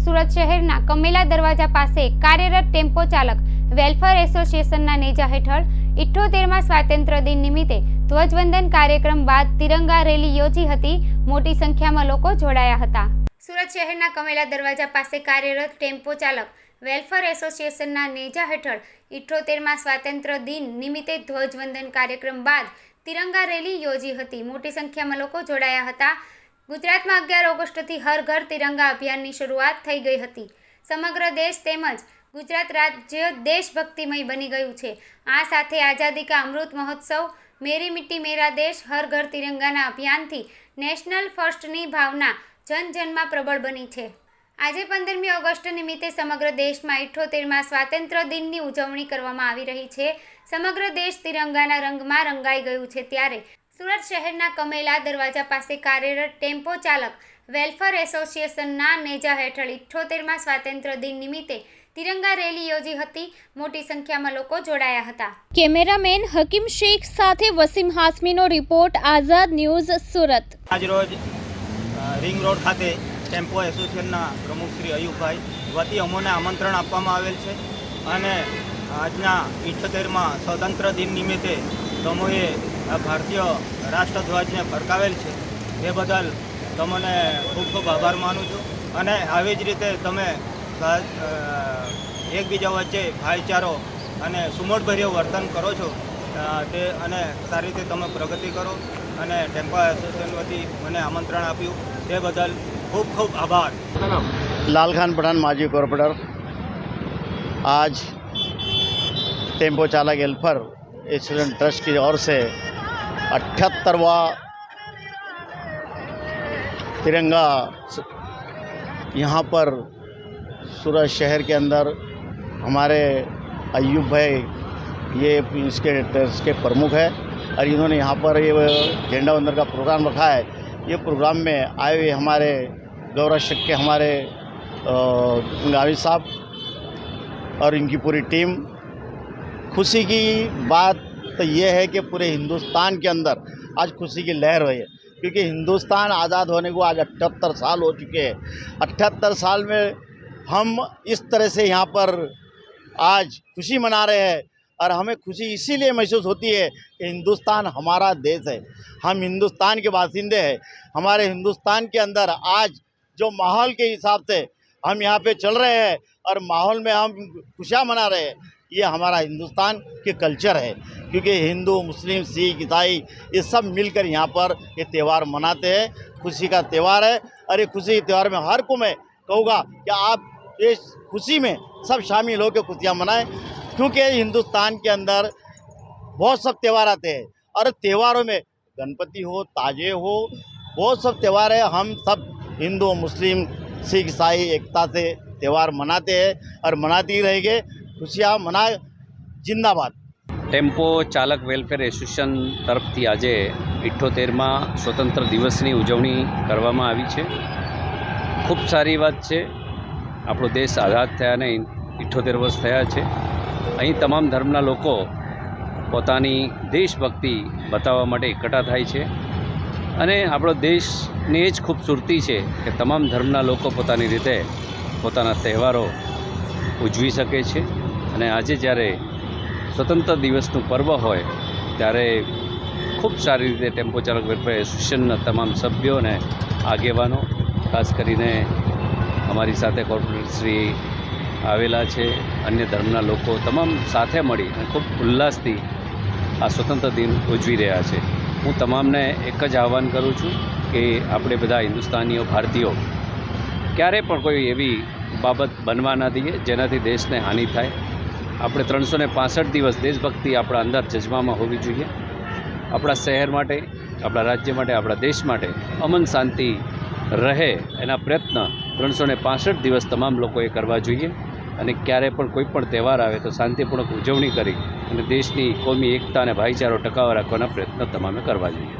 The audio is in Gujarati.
સુરત શહેરના કમેલા દરવાજા પાસે કાર્યરત ટેમ્પો ચાલક વેલફેર એસોસિએશનના નેજા હેઠળ 78માં સ્વાતંત્ર્ય દિન નિમિત્તે ધ્વજવંદન કાર્યક્રમ બાદ તિરંગા રેલી યોજી હતી। મોટી સંખ્યામાં લોકો જોડાયા હતા। સુરત શહેરના કમેલા દરવાજા પાસે કાર્યરત ટેમ્પો ચાલક વેલફેર એસોસિએશનના નેજા હેઠળ 78માં સ્વાતંત્ર્ય દિન નિમિત્તે ધ્વજવંદન કાર્યક્રમ બાદ તિરંગા રેલી યોજી હતી। મોટી સંખ્યામાં લોકો જોડાયા હતા। ગુજરાતમાં 11 ઓગસ્ટથી હર ઘર તિરંગા અભિયાનની શરૂઆત થઈ ગઈ હતી। સમગ્ર દેશ તેમજ ગુજરાત રાજ્ય દેશભક્તિમય બની ગયું છે। આ સાથે આઝાદી કા અમૃત મહોત્સવ, મેરી મિટ્ટી મેરા દેશ, હર ઘર તિરંગાના અભિયાનથી નેશનલ ફર્સ્ટની ભાવના જનજનમાં પ્રબળ બની છે। આજે 15મી ઓગસ્ટ નિમિત્તે સમગ્ર દેશમાં 78માં સ્વાતંત્ર્ય દિનની ઉજવણી કરવામાં આવી રહી છે। સમગ્ર દેશ તિરંગાના રંગમાં રંગાઈ ગયું છે। ત્યારે સુરત શહેરના કમેલા દરવાજા પાસે કાર્યરત ટેમ્પો ચાલક વેલફેર એસોસિએશનના નેજા હેઠળ 78માં સ્વાતંત્ર્ય દિન નિમિત્તે તિરંગા રેલી યોજી હતી। મોટી સંખ્યામાં લોકો જોડાયા હતા। કેમેરામેન હકીમ શેખ સાથે વસીમ હાસમીનો રિપોર્ટ, આઝાદ ન્યૂઝ, સુરત। આજ રોજ રિંગ રોડ ખાતે ટેમ્પો એસોસિએશનના પ્રમુખ શ્રી અયુબભાઈ વતી અમોને આમંત્રણ આપવામાં આવેલ છે અને આજના 78માં સ્વતંત્ર દિન નિમિત્તે તમોએ ભારતીય રાષ્ટ્રધ્વજને ફરકાવેલ છે। એ બદલ તમને ખૂબ ખૂબ આભાર માનું છું અને આવી જ રીતે તમે એકબીજા વચ્ચે ભાઈચારો અને સુમેળભર્યું વર્તન કરો છો તે અને સારી રીતે તમે પ્રગતિ કરો અને ટેમ્પો એસોસિએશન વતી મને આમંત્રણ આપ્યું તે બદલ ખૂબ ખૂબ આભાર। लाल खान पठान माजी कॉरपोरेटर आज टेम्पो चालक वेलफेयर एसोसिएशन ट्रस्ट की ओर से 78वां तिरंगा यहाँ पर सूरत शहर के अंदर हमारे अयूब भाई ये इसके ट्रस्ट के प्रमुख है और इन्होंने यहाँ पर ये झंडा वंदन का प्रोग्राम रखा है। ये प्रोग्राम में आए हुए हमारे गौरव शक के हमारे गावी साहब और इनकी पूरी टीम, खुशी की बात तो ये है कि पूरे हिंदुस्तान के अंदर आज खुशी की लहर हुई है क्योंकि हिंदुस्तान आज़ाद होने को आज 78 साल हो चुके हैं। 78 साल में हम इस तरह से यहाँ पर आज खुशी मना रहे हैं और हमें खुशी इसीलिए महसूस होती है कि हिंदुस्तान हमारा देश है, हम हिंदुस्तान के बासिंदे हैं। हमारे हिंदुस्तान के अंदर आज जो माहौल के हिसाब से हम यहाँ पे चल रहे हैं और माहौल में हम खुशियाँ मना रहे हैं, ये हमारा हिंदुस्तान के कल्चर है क्योंकि हिंदू, मुस्लिम, सिख, ईसाई ये सब मिलकर यहाँ पर ये त्यौहार मनाते हैं। खुशी का त्यौहार है और ये खुशी के त्यौहार में हर को मैं कहूँगा कि आप इस खुशी में सब शामिल होकर खुशियाँ मनाएं क्योंकि हिंदुस्तान के अंदर बहुत सब त्यौहार आते हैं और त्योहारों में गणपति हो, ताजे हो, बहुत सब त्यौहार है। हम सब हिंदू, मुस्लिम, सिख, ईसाई एकता से त्यौहार मनाते हैं और मनाते ही रहेंगे। खुशियाँ मनाए, जिंदाबाद। टेम्पो चालक वेलफेर एसोसिएशन तरफथी આજે 78માં સ્વતંત્ર દિવસની ઉજવણી કરવામાં આવી છે। ખૂબ સારી વાત છે। આપણો દેશ આઝાદ થયાને 78 વર્ષ થયા છે। અહીં તમામ ધર્મના લોકો પોતાની દેશભક્તિ બતાવવા માટે એકઠા થાય છે અને આપણો દેશની જ ખૂબસૂરતી છે કે તમામ ધર્મના લોકો પોતાની રીતે પોતાના તહેવારો ઉજવી શકે છે અને આજે જ્યારે સ્વતંત્ર દિવસનું પર્વ હોય ત્યારે ખૂબ સારી રીતે ટેમ્પો ચાલક વેલફેર એસોસિએશનના તમામ સભ્યો અને આગેવાનો, ખાસ કરીને અમારી સાથે કોર્પોરેટર શ્રી આવેલા છે, અન્ય ધર્મના લોકો તમામ સાથે મળી અને ખૂબ ઉલ્લાસથી આ સ્વતંત્ર દિન ઉજવી રહ્યા છે। હું તમામને એક જ આહ્વાન કરું છું કે આપણે બધા હિન્દુસ્તાનીઓ, ભારતીયો ક્યારેય પણ કોઈ એવી બાબત બનવા ન દઈએ જેનાથી દેશને હાનિ થાય। આપણે 365 દિવસ દેશભક્તિ આપણા અંદર જજબામાં હોવી જોઈએ। આપણા શહેર માટે, આપણા રાજ્ય માટે, આપણા દેશ માટે અમન શાંતિ રહે એના પ્રયત્ન 365 દિવસ તમામ લોકોએ કરવા જોઈએ અને ક્યારે પણ કોઈ પણ તહેવાર આવે તો શાંતિપૂર્વક ઉજવણી કરી અને દેશની કોમી એકતા અને ભાઈચારો ટકાવવા રાખવાના પ્રયત્ન તમામે કરવા જોઈએ।